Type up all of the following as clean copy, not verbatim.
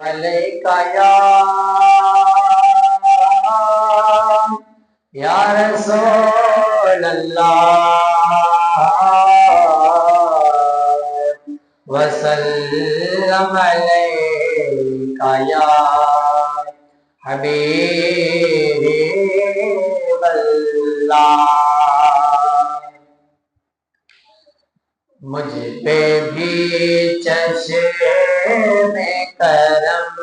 علیکہ یا رسول اللہ وسلم علیکہ یا حبیب اللہ۔ مجھ پہ بھی چشم کرم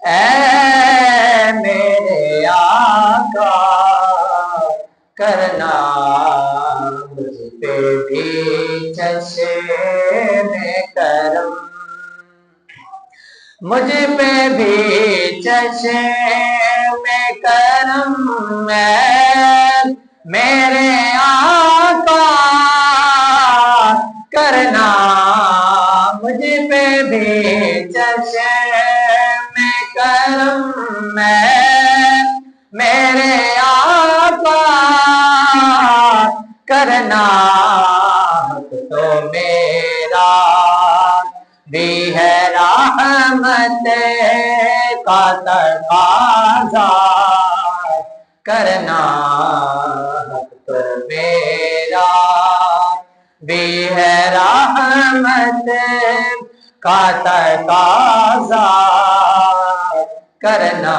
اے میرے آقا کرنا، مجھ پہ بھی چشم کرم، مجھ پہ بھی چشم کرم میرے آقا کرنا، مجھ پہ بھی چشم کرم میرے آقا کرنا، تو میرا بھی ہے رحمت کا تقاضا کرنا، تو میرا بھی ہے رحمت کا تقاضا کرنا،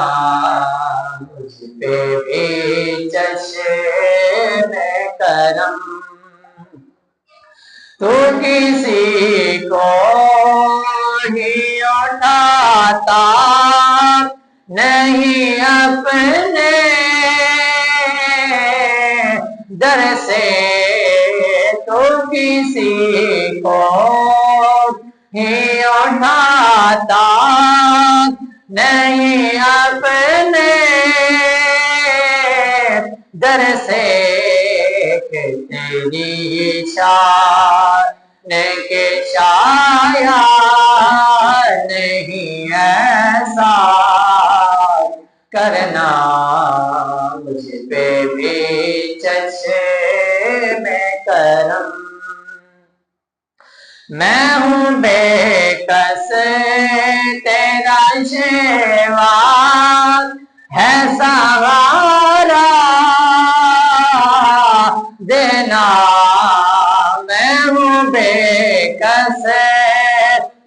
مجھ پہ بھی چشم کرم۔ تو کسی کو ہی اٹھاتا نہیں اپنے در سے، تو کسی کو ہی اٹھاتا نہیں اپنے در سے، کہ تیری شان کے شاید نہیں ایسا کرنا، مجھ پہ بھی چشم کرم۔ میں ہوں بے کس تیرا شیوا ہے سہارا دینا، میں ہوں بے کس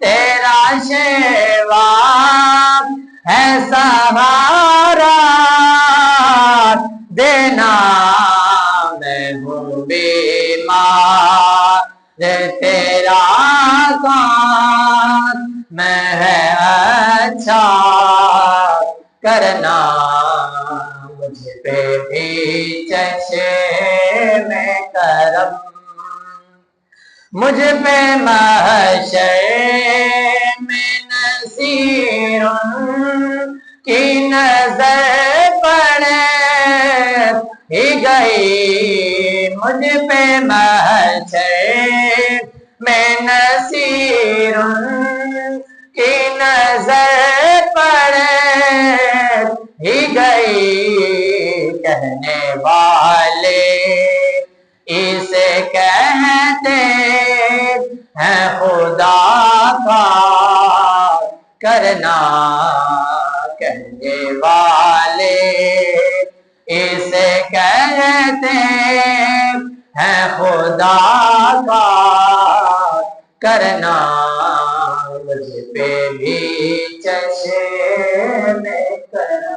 تیرا شیوا ہے سہارا دینا، میں ہوں بیمار تیرا کام میں ہے اچھا کرنا، مجھ پہ بھی چشم کرم، مجھ پہ محشر میں نذیروں کی نظر پڑے ہی گئی، مجھ پہ محشر میں نذیروں کی نظر پڑے ہی گئی، کہنے والے اسے کہتے ہیں خدا کا کرنا، کہنے والے اسے کہتے ہیں خدا کا کرنا، مجھ پہ بھی چشم کرم۔